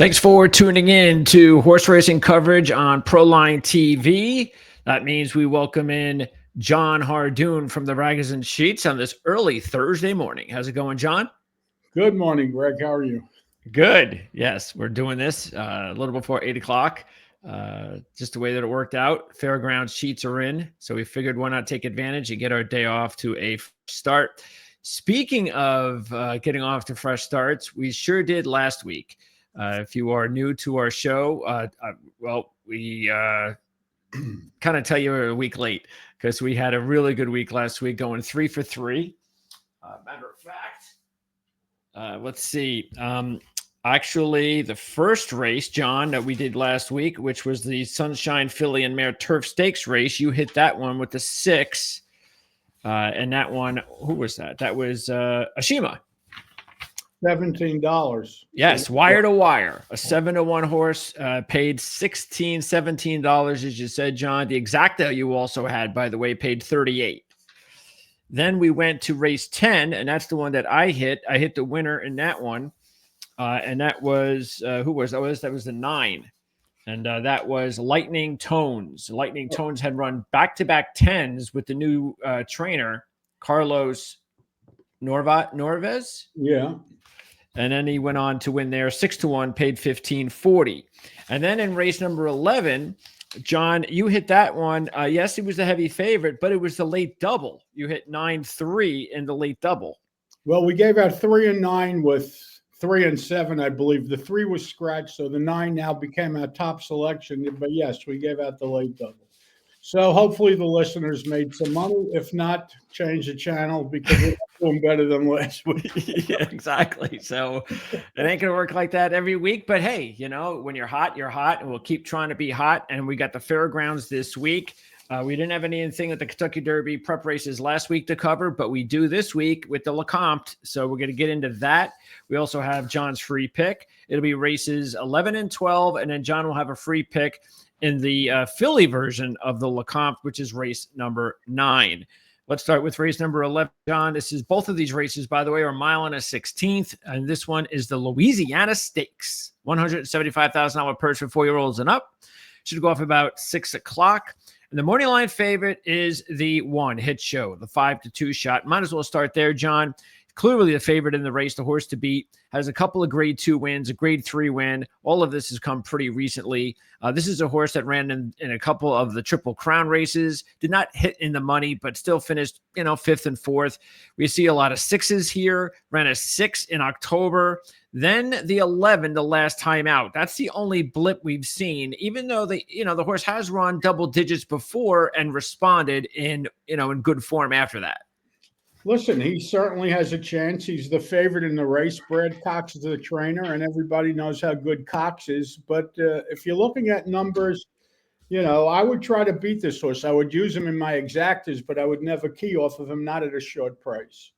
Thanks for tuning in to horse racing coverage on Proline TV. That means we welcome in Jon Hardoon from the Rags and Sheets on this early Thursday morning. How's it going, John? Good morning, Greg. How are you? Good. Yes, we're doing this a little before 8 o'clock. Just the way that it worked out. Fairgrounds sheets are in, so we figured why not take advantage and get our day off to a start. Speaking of getting off to fresh starts, we sure did last week. If you are new to our show, we kind of tell you we're a week late because we had a really good week last week, going 3 for 3. Matter of fact, let's see. Actually, the first race, John, that we did last week, which was the Sunshine Filly and Mare Turf Stakes race, you hit that one with the 6. And that one, who was that? That was Ashima. $17. Yes, wire to wire. A 7-1 horse paid $16, $17, as you said, John. The exacta you also had, by the way, paid $38. Then we went to race 10, and that's the one that I hit. I hit the winner in that one, and that was who was that? That was the 9, and that was Lightning Tones. Lightning Tones had run back-to-back 10s with the new trainer Carlos Norvez. Yeah. And then he went on to win there 6-1, paid $15.40. And then in race number 11, John, you hit that one. Yes, he was a heavy favorite, but it was the late double. You hit 9-3 in the late double. Well, we gave out 3 and 9 with 3 and 7, I believe. The 3 was scratched, so the 9 now became our top selection. But yes, we gave out the late double. So hopefully the listeners made some money. If not, change the channel because we're doing better than last week. Yeah, exactly. So it ain't going to work like that every week. But hey, you know, when you're hot, and we'll keep trying to be hot. And we got the fairgrounds this week. We didn't have anything at the Kentucky Derby prep races last week to cover, but we do this week with the Lecomte. So we're going to get into that. We also have John's free pick. It'll be races 11 and 12, and then John will have a free pick in the Philly version of the Lecomte, which is race number 9. Let's start with race number 11, John. Both of these races, by the way, are 1 mile and a 16th, and this one is the Louisiana Stakes, $175,000 purse for 4-year-olds and up. Should go off about 6 o'clock. And the morning line favorite is the 1 Hit Show, the 5-2 shot. Might as well start there, John. Clearly the favorite in the race, the horse to beat, has a couple of grade 2 wins, a grade 3 win. All of this has come pretty recently. This is a horse that ran in a couple of the Triple Crown races, did not hit in the money, but still finished, 5th and 4th. We see a lot of 6s here, ran a 6 in October. Then the 11, the last time out. That's the only blip we've seen, even though the horse has run double digits before and responded in good form after that. Listen, he certainly has a chance. He's the favorite in the race. Brad Cox is the trainer, and everybody knows how good Cox is. But if you're looking at numbers, I would try to beat this horse. I would use him in my exactas, but I would never key off of him, not at a short price.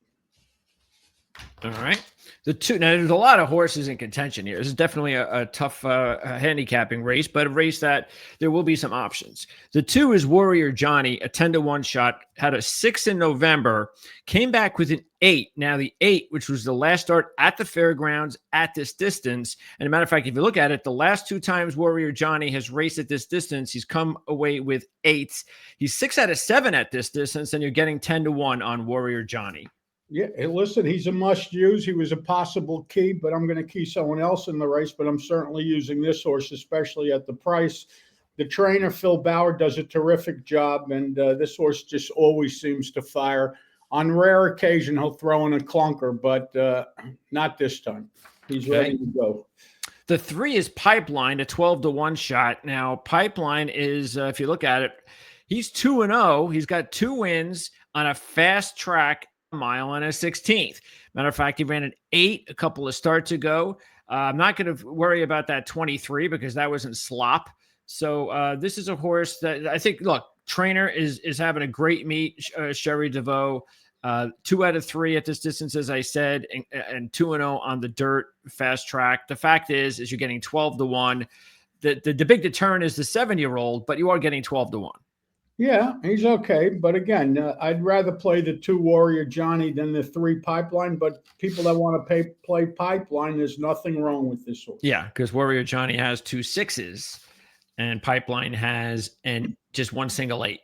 All right. Now, there's a lot of horses in contention here. This is definitely a tough handicapping race, but a race that there will be some options. The 2 is Warrior Johnny, a 10-1 shot, had a 6 in November, came back with an 8. Now, the 8, which was the last start at the fairgrounds at this distance. And as a matter of fact, if you look at it, the last 2 times Warrior Johnny has raced at this distance, he's come away with 8s. He's 6 out of 7 at this distance, and you're getting 10-1 on Warrior Johnny. Yeah, listen, he's a must-use. He was a possible key, but I'm going to key someone else in the race, but I'm certainly using this horse, especially at the price. The trainer, Phil Bauer, does a terrific job, and this horse just always seems to fire. On rare occasion, he'll throw in a clunker, but not this time. He's ready to go. The 3 is Pipeline, a 12-1 shot. Now, Pipeline is, if you look at it, he's 2-0. He's got 2 wins on a fast track 1 mile and a 16th. Matter of fact, he ran an 8 a couple of starts ago. I'm not going to worry about that 23 because that wasn't slop. So this is a horse that I think, look, trainer is having a great meet. Sherry DeVoe, 2 out of 3 at this distance, as I said, and 2-0 on the dirt fast track. The fact is you're getting 12-1. The big deterrent is the 7-year-old, but you are getting 12-1. Yeah, he's okay. But again, I'd rather play the 2 Warrior Johnny than the 3 Pipeline. But people that want to play Pipeline, there's nothing wrong with this horse. Yeah, because Warrior Johnny has 2 6s and Pipeline has just one single 8.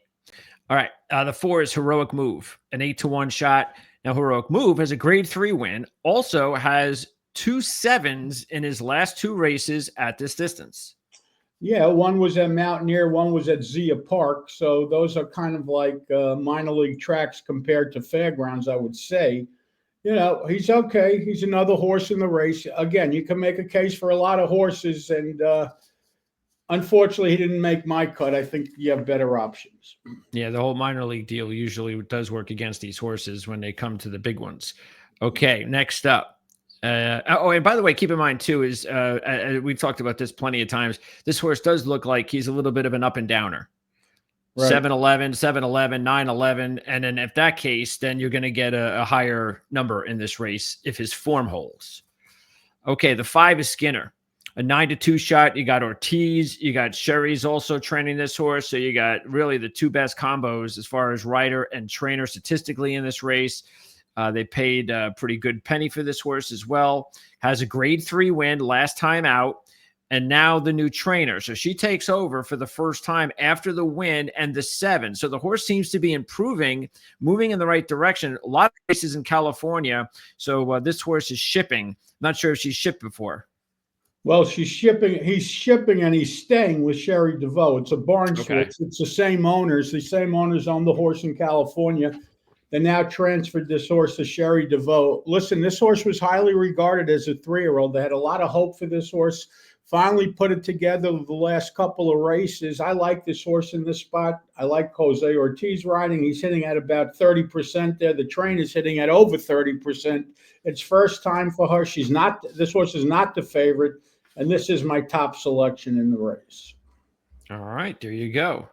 All right. The 4 is Heroic Move, an 8-1 shot. Now, Heroic Move has a grade 3 win, also has 2 7s in his last 2 races at this distance. Yeah, one was at Mountaineer, one was at Zia Park. So those are kind of like minor league tracks compared to fairgrounds, I would say. He's okay. He's another horse in the race. Again, you can make a case for a lot of horses, and unfortunately, he didn't make my cut. I think you have better options. Yeah, the whole minor league deal usually does work against these horses when they come to the big ones. Okay, next up. And by the way, keep in mind too, is we've talked about this plenty of times. This horse does look like he's a little bit of an up and downer. Right. 7-11, 7-11, 9-11. And then if that case, then you're going to get a higher number in this race if his form holds. Okay, the 5 is Skinner. A 9-2 shot. You got Ortiz. You got Sherry's also training this horse. So you got really the 2 best combos as far as rider and trainer statistically in this race. They paid a pretty good penny for this horse as well. Has a grade 3 win last time out. And now the new trainer. So she takes over for the first time after the win and the 7. So the horse seems to be improving, moving in the right direction. A lot of races in California. So this horse is shipping. Not sure if she's shipped before. Well, she's shipping. He's shipping and he's staying with Sherry DeVoe. It's a barn switch. It's the same owners. The same owners own the horse in California. They now transferred this horse to Sherry DeVoe. Listen, this horse was highly regarded as a 3-year-old. They had a lot of hope for this horse. Finally put it together the last couple of races. I like this horse in this spot. I like Jose Ortiz riding. He's hitting at about 30% there. The trainer's hitting at over 30%. It's first time for her. This horse is not the favorite. And this is my top selection in the race. All right, there you go.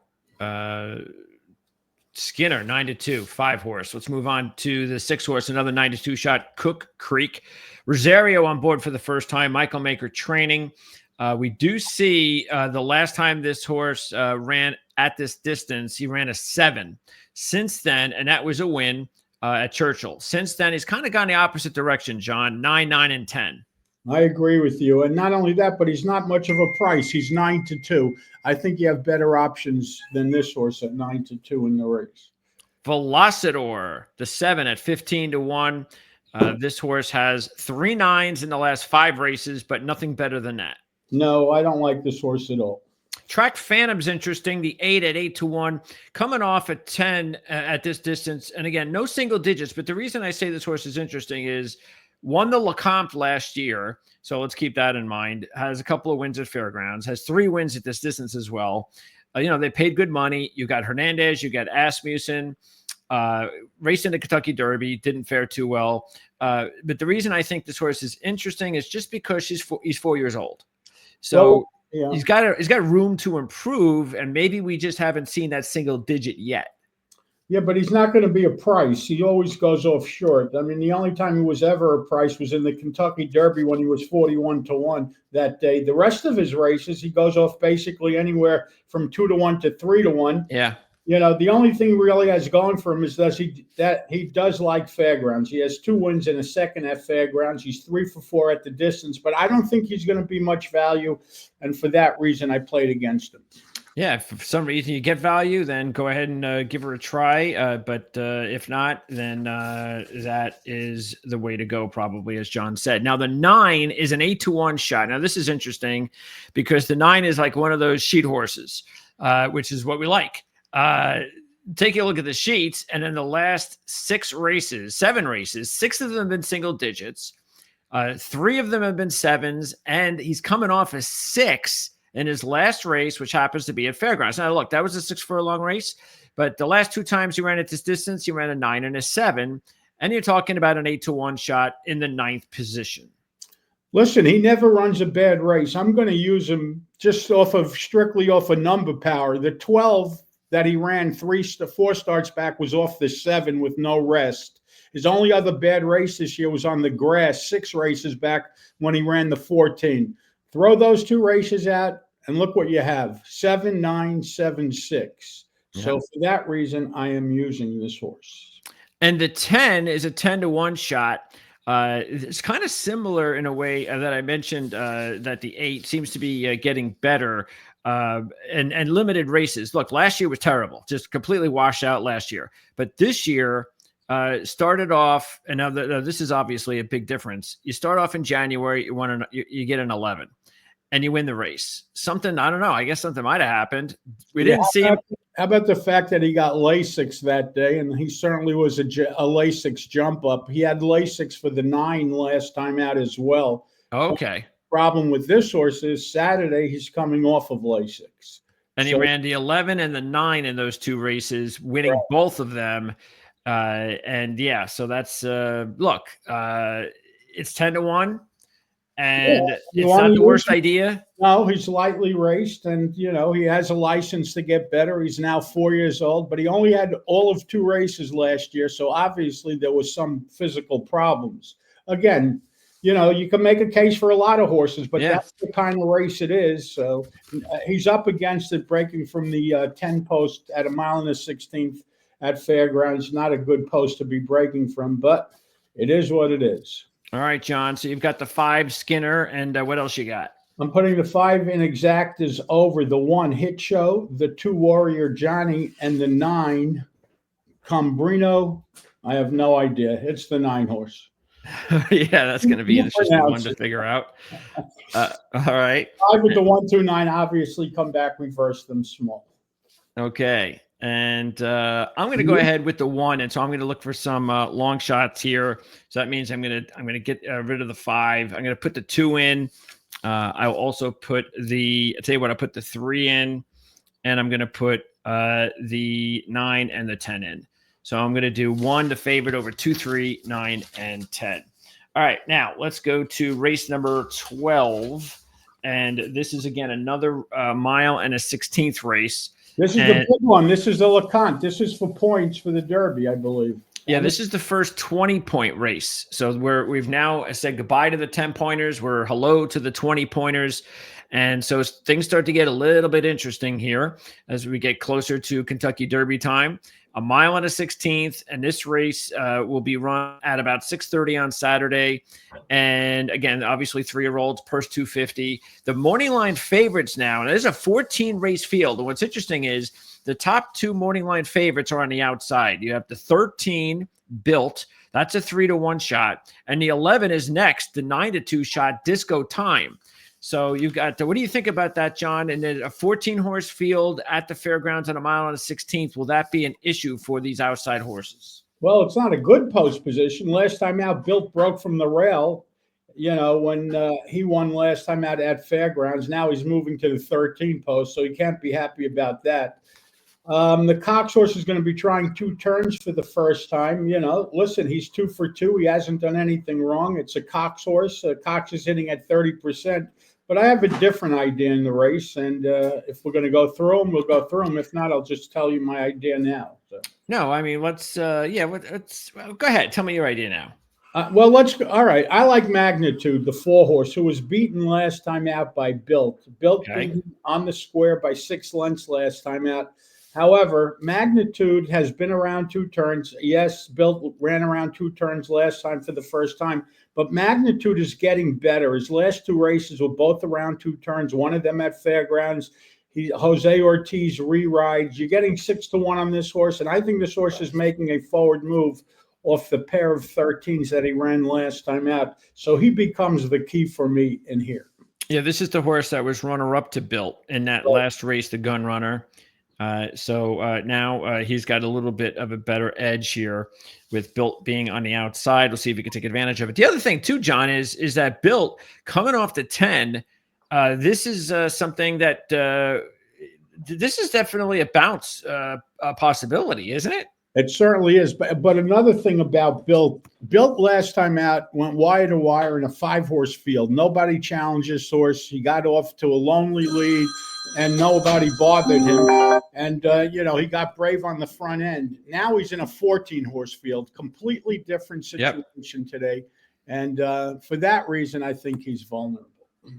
Skinner, 9-2, 5 horse. Let's move on to the 6 horse, another 9-2 shot, Cook Creek. Rosario on board for the first time, Michael Maker training. We do see the last time this horse ran at this distance, he ran a 7. Since then, and that was a win at Churchill. Since then, he's kind of gone the opposite direction, John, 9, 9, and 10. I agree with you. And not only that, but he's not much of a price. He's 9-2. I think you have better options than this horse at 9-2 in the race. Velocidor, the 7 at 15-1. This horse has 3 9s in the last 5 races, but nothing better than that. No, I don't like this horse at all. Track Phantom's interesting. The 8 at 8-1, coming off at 10 at this distance. And again, no single digits. But the reason I say this horse is interesting is won the Lecomte last year. So let's keep that in mind. Has a couple of wins at fairgrounds. Has 3 wins at this distance as well. They paid good money. You got Hernandez. You got Asmussen. Raced in the Kentucky Derby. Didn't fare too well. But the reason I think this horse is interesting is just because he's 4 years old. So yeah. he's got room to improve, and maybe we just haven't seen that single digit yet. Yeah, but he's not going to be a price. He always goes off short. I mean, the only time he was ever a price was in the Kentucky Derby when he was 41-1 that day. The rest of his races, he goes off basically anywhere from 2-1 to 3-1. Yeah. The only thing he really has going for him is that he does like fairgrounds. He has 2 wins and a second at fairgrounds. He's 3 for 4 at the distance, but I don't think he's going to be much value. And for that reason, I played against him. Yeah, if for some reason you get value, then go ahead and give her a try. But if not, then that is the way to go, probably, as John said. Now, the 9 is an 8-1 shot. Now, this is interesting because the 9 is like one of those sheet horses, which is what we like. Take a look at the sheets, and in the last 7 races, 6 of them have been single digits. 3 of them have been 7s, and he's coming off a 6 in his last race, which happens to be at fairgrounds. Now, look, that was a 6 furlong race, but the last 2 times he ran at this distance, he ran a 9 and a 7, and you're talking about an 8-1 shot in the 9th position. Listen, he never runs a bad race. I'm going to use him just strictly off of number power. The 12 that he ran 4 starts back was off the 7 with no rest. His only other bad race this year was on the grass 6 races back when he ran the 14. Throw those 2 races out, and look what you have, 7, 9, 7, 6. So for that reason, I am using this horse. And the 10 is a 10-1 shot. It's kind of similar in a way that I mentioned that the 8 seems to be getting better and limited races. Look, last year was terrible, just completely washed out last year. But this year started off, and now this is obviously a big difference. You start off in January, you get an 11. And you win the race. Something, I don't know. I guess something might have happened. We didn't see him. How about the fact that he got Lasix that day, and he certainly was a Lasix jump up. He had Lasix for the 9 last time out as well. Okay. Problem with this horse is Saturday he's coming off of Lasix. And he ran the 11 and the 9 in those 2 races, winning both of them. And yeah, so that's look, it's 10-1. And it's not the worst idea. No, he's lightly raced, and he has a license to get better. He's now 4 years old, but he only had all of 2 races last year, so obviously there was some physical problems. Again, you can make a case for a lot of horses, but that's the kind of race it is. So he's up against it, breaking from the 10 post at 1 1/16 at Fairgrounds. Not a good post to be breaking from, but it is what it is. All right, John. So you've got the 5 Skinner, and what else you got? I'm putting the 5 Inexactas over, the 1 Hit Show, the 2 Warrior Johnny, and the 9 Combrino. I have no idea. It's the 9 horse. Yeah, that's going to be an interesting one to figure out. All right. 5 with the 1, 2, 9. Obviously, come back, reverse them small. Okay. And I'm going to go ahead with the 1, and so I'm going to look for some long shots here. So that means I'm going to get rid of the 5. I'm going to put the 2 in. I'll also put I'll tell you what, I'll put the 3 in, and I'm going to put the 9 and the 10 in. So I'm going to do 1, the favorite, over 2, 3, 9, and 10. All right, now let's go to race number 12, and this is again another 1 mile and a 16th race. This is the big one. This is the Lecomte. This is for points for the Derby, I believe. Yeah, this is the first 20-point race. So we've now said goodbye to the 10-pointers. We're hello to the 20-pointers. And so things start to get a little bit interesting here as we get closer to Kentucky Derby time. 1 mile and a 16th, and this race will be run at about 6:30 on Saturday. And again, obviously 3-year-olds, purse 250. The morning line favorites now, and there's a 14-race field. And what's interesting is the top 2 morning line favorites are on the outside. You have the 13 Built. That's a 3-1 shot. And the 11 is next, the 9-2 shot, Disco Time. So you've got, what do you think about that, John? And then a 14-horse field at the Fairgrounds on 1 mile and a 16th. Will that be an issue for these outside horses? Well, it's not a good post position. Last time out, Built broke from the rail, when he won last time out at Fairgrounds. Now he's moving to the 13 post, so he can't be happy about that. The Cox horse is going to be trying 2 turns for the first time. Listen, he's 2 for 2. He hasn't done anything wrong. It's a Cox horse. Cox is hitting at 30%. But I have a different idea in the race, and if we're going to go through them, we'll go through them. If not, I'll just tell you my idea now. So. No, I mean, let's go ahead. Tell me your idea now. All right. I like Magnitude, the 4 horse, who was beaten last time out by Built. Built beaten on the square by 6 lengths last time out. However, Magnitude has been around 2 turns. Yes, Built ran around 2 turns last time for the first time, but Magnitude is getting better. His last 2 races were both around 2 turns, one of them at Fairgrounds. Jose Ortiz re-rides. You're getting 6-1 on this horse, and I think this horse is making a forward move off the pair of 13s that he ran last time out. So he becomes the key for me in here. Yeah, this is the horse that was runner-up to Built in that last race, the Gun Runner. So now he's got a little bit of a better edge here with Built being on the outside. We'll see if he can take advantage of it. The other thing too, John, is that Built coming off the 10. This is something that this is definitely a bounce possibility, isn't it? It certainly is. But another thing about Built last time out went wire to wire in a 5-horse field. Nobody challenged this horse. He got off to a lonely lead, and nobody bothered him. And, he got brave on the front end. Now he's in a 14-horse field, completely different situation today. And for that reason, I think he's vulnerable.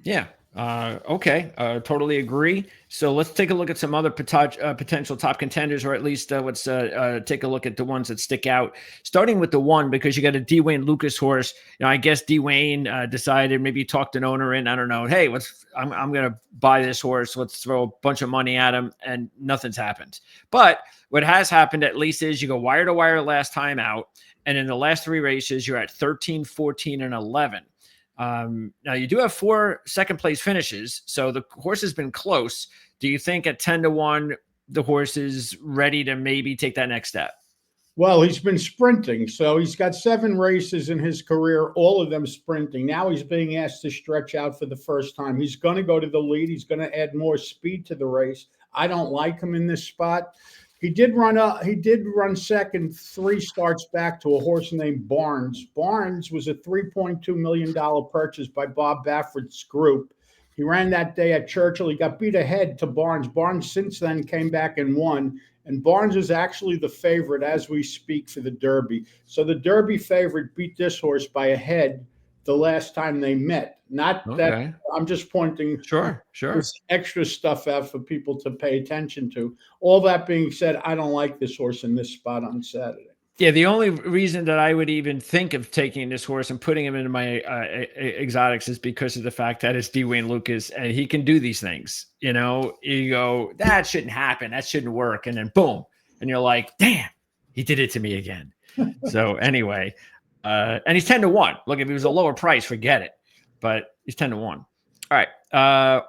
Yeah. Okay, totally agree. So let's take a look at some other potential top contenders, or at least let's take a look at the ones that stick out. Starting with the one, because you got a Dwayne Lucas horse. I guess Dwayne decided, maybe talked an owner in. I don't know. Hey, I'm going to buy this horse. Let's throw a bunch of money at him, and nothing's happened. But what has happened at least is you go wire to wire last time out, and in the last 3 races, you're at 13, 14, and 11. Now you do have 4 second place finishes, so the horse has been close. Do you think at 10-1, the horse is ready to maybe take that next step? Well, he's been sprinting. So he's got 7 races in his career, all of them sprinting. Now he's being asked to stretch out for the first time. He's going to go to the lead. He's going to add more speed to the race. I don't like him in this spot. He did run second 3 starts back to a horse named Barnes. Barnes was a $3.2 million purchase by Bob Baffert's group. He ran that day at Churchill. He got beat ahead to Barnes. Barnes since then came back and won. And Barnes is actually the favorite as we speak for the Derby. So the Derby favorite beat this horse by a head the last time they met. Not that I'm just pointing sure this extra stuff out for people to pay attention to. All that being said, I don't like this horse in this spot on Saturday. Yeah, the only reason that I would even think of taking this horse and putting him into my exotics is because of the fact that it's Dwayne Lucas and he can do these things. You go, that shouldn't happen. That shouldn't work. And then boom. And you're like, damn, he did it to me again. So anyway, and he's 10-1. Look, if he was a lower price, forget it. But he's 10-1. All right.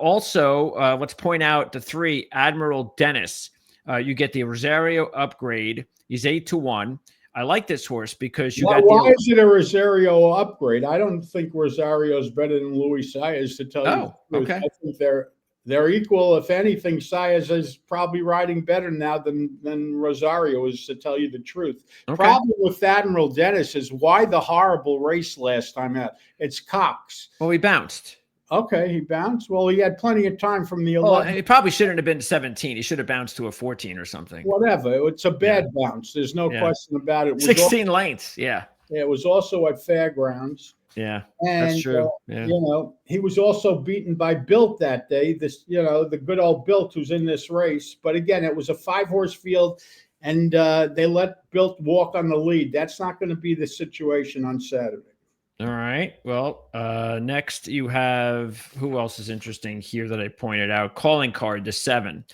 Also, let's point out the 3, Admiral Dennis. You get the Rosario upgrade. He's 8-1. I like this horse because why is it a Rosario upgrade? I don't think Rosario is better than Luis Saez, to tell you the truth. Okay. I think they're equal. If anything, Saez is probably riding better now than Rosario is, to tell you the truth. Okay. Problem with Admiral Dennis is why the horrible race last time out. It's Cox. Well, he bounced. Okay, he bounced. Well, he had plenty of time from the 11. Well, he probably shouldn't have been 17. He should have bounced to a 14 or something. Whatever. It's a bad bounce. There's no question about it. 16 lengths. Yeah. It was also at Fairgrounds. Yeah, and, that's true. He was also beaten by Built that day. The good old Built who's in this race. But again, it was a 5-horse field, and they let Built walk on the lead. That's not going to be the situation on Saturday. All right. Well, next you have, who else is interesting here that I pointed out? Calling Card, the 7.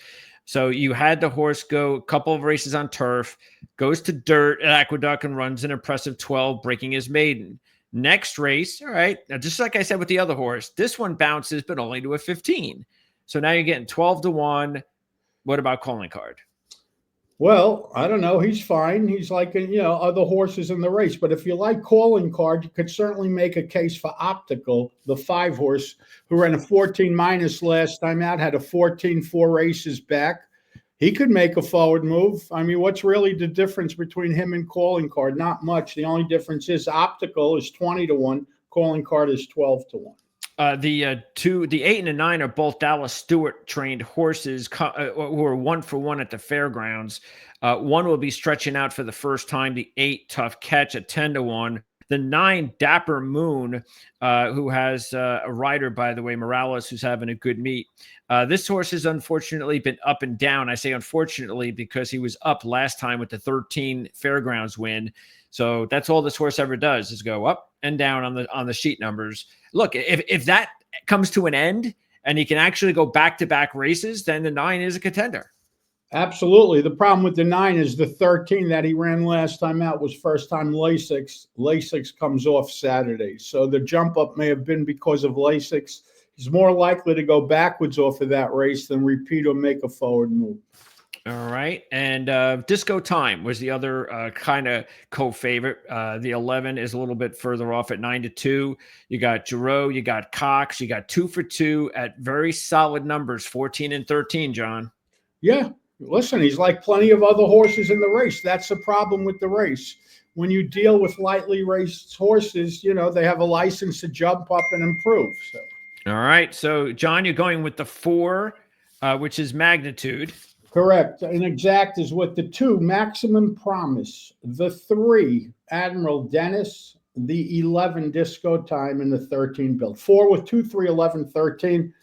So you had the horse go a couple of races on turf, goes to dirt at Aqueduct and runs an impressive 12, breaking his maiden. Next race, all right. Now, just like I said with the other horse, this one bounces, but only to a 15. So now you're getting 12-1. What about Calling Card? Well, I don't know. He's fine. He's like, other horses in the race. But if you like Calling Card, you could certainly make a case for Optical, the 5-horse, who ran a 14 minus last time out, had a 14 4 races back. He could make a forward move. I mean, what's really the difference between him and Calling Card? Not much. The only difference is Optical is 20-1. Calling Card is 12-1. The 8 and the 9 are both Dallas Stewart trained horses who are 1-for-1 at the fairgrounds. One will be stretching out for the first time. The 8 Tough Catch at 10-1. The 9 Dapper Moon, who has a rider, by the way, Morales, who's having a good meet. This horse has unfortunately been up and down. I say unfortunately because he was up last time with the 13 fairgrounds win. So that's all this horse ever does is go up and down on the sheet numbers. Look, if that comes to an end and he can actually go back-to-back races, then the 9 is a contender. Absolutely. The problem with the 9 is the 13 that he ran last time out was first time Lasix. Lasix comes off Saturday. So the jump up may have been because of Lasix. He's more likely to go backwards off of that race than repeat or make a forward move. All right. And Disco Time was the other kind of co-favorite. The 11 is a little bit further off at 9-2. You got Giroux, you got Cox, you got 2-for-2 at very solid numbers, 14 and 13, John. Yeah. Listen, he's like plenty of other horses in the race. That's the problem with the race. When you deal with lightly raced horses, they have a license to jump up and improve. So. All right. So, John, you're going with the 4, which is Magnitude. Correct. And exact is what the 2, Maximum Promise, the 3, Admiral Dennis, the 11, Disco Time, and the 13, Built. 4 with 2, 3, 11, 13.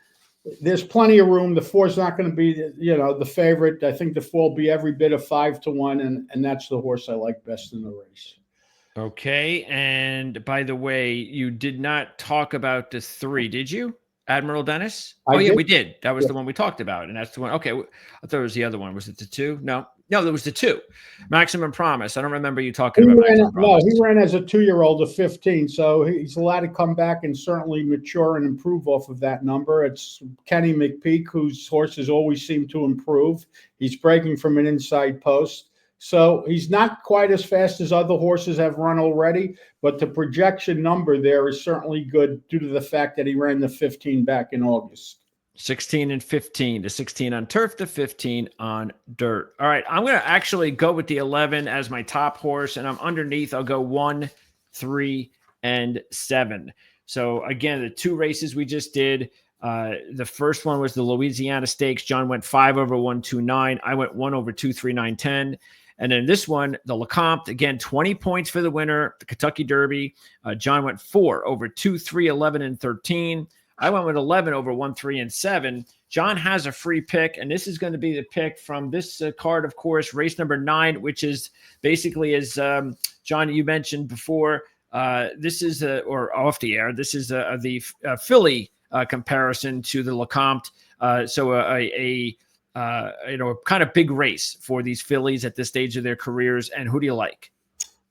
There's plenty of room. The 4's not going to be, the favorite. I think the 4 will be every bit of 5-1, and that's the horse I like best in the race. Okay. And by the way, you did not talk about the 3, did you? Admiral Dennis? I Yeah, did. we did. That was Yeah. the one we talked about. And that's the one. Okay. I thought it was the other one. Was it the 2? No, there was the 2. Maximum Promise. I don't remember you talking about Maximum Promise. He ran as a 2-year-old of 15, so he's allowed to come back and certainly mature and improve off of that number. It's Kenny McPeak, whose horses always seem to improve. He's breaking from an inside post. So he's not quite as fast as other horses have run already, but the projection number there is certainly good due to the fact that he ran the 15 back in August. 16 and 15, the 16 on turf, the 15 on dirt. All right, I'm going to actually go with the 11 as my top horse, and I'm underneath. I'll go 1, 3, and 7. So again, the 2 races we just did. The first one was the Louisiana Stakes. John went 5 over 129. I went 1 over 239 10. And then this one, the Lecomte, again, 20 points for the winner, the Kentucky Derby. John went 4 over 2, 3, 11, and 13. I went with 11 over 1, 3, and 7. John has a free pick, and this is going to be the pick from this card, of course, race number 9, which is basically, as John, you mentioned before, this is, or off the air, this is the Philly comparison to the Lecomte. So a kind of big race for these fillies at this stage of their careers. And who do you like?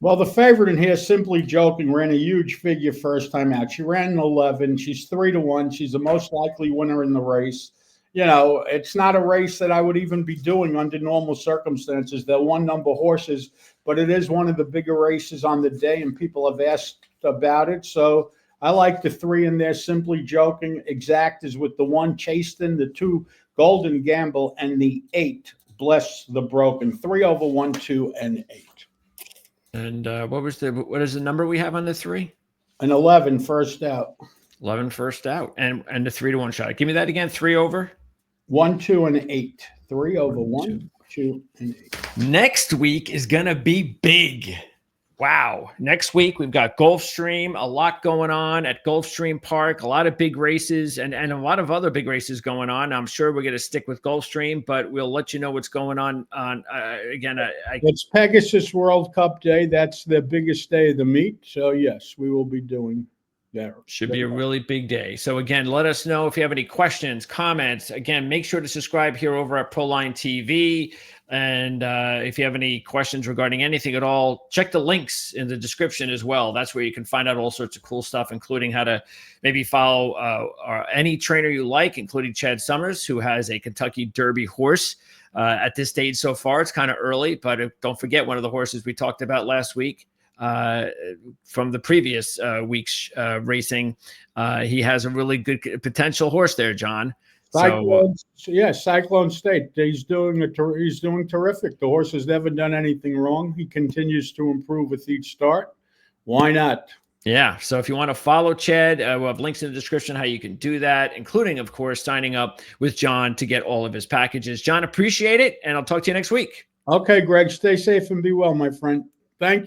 Well, the favorite in here, Simply Joking, ran a huge figure first time out. She ran an 11. She's 3-1. She's the most likely winner in the race. It's not a race that I would even be doing under normal circumstances. They're one-number horses, but it is one of the bigger races on the day, and people have asked about it. So I like the 3 in there, Simply Joking. Exact is with the 1, Chasten, the 2, Golden Gamble, and the 8, Bless the Broken. 3 over 1, 2, and 8. And what is the number we have on the 3? An 11 first out. 11 first out, and the 3-1 shot. Give me that again. 3 over 1, 2, and 8. 3 over 1, 2, and 8. Next week is gonna be big. Wow. Next week, we've got Gulfstream, a lot going on at Gulfstream Park, a lot of big races and a lot of other big races going on. I'm sure we're going to stick with Gulfstream, but we'll let you know what's going on. It's Pegasus World Cup Day. That's the biggest day of the meet. So, yes, we will be doing that. Should be a really big day. So, again, let us know if you have any questions, comments. Again, make sure to subscribe here over at Proline TV. And if you have any questions regarding anything at all, check the links in the description as well. That's where you can find out all sorts of cool stuff, including how to maybe follow any trainer you like, including Chad Summers, who has a Kentucky Derby horse at this stage so far. It's kind of early, but don't forget one of the horses we talked about last week from the previous week's racing. He has a really good potential horse there, John. Cyclone State. He's doing terrific. The horse has never done anything wrong. He continues to improve with each start. Why not? Yeah. So if you want to follow Chad, we'll have links in the description how you can do that, including, of course, signing up with John to get all of his packages. John, appreciate it, and I'll talk to you next week. Okay, Greg. Stay safe and be well, my friend. Thank you.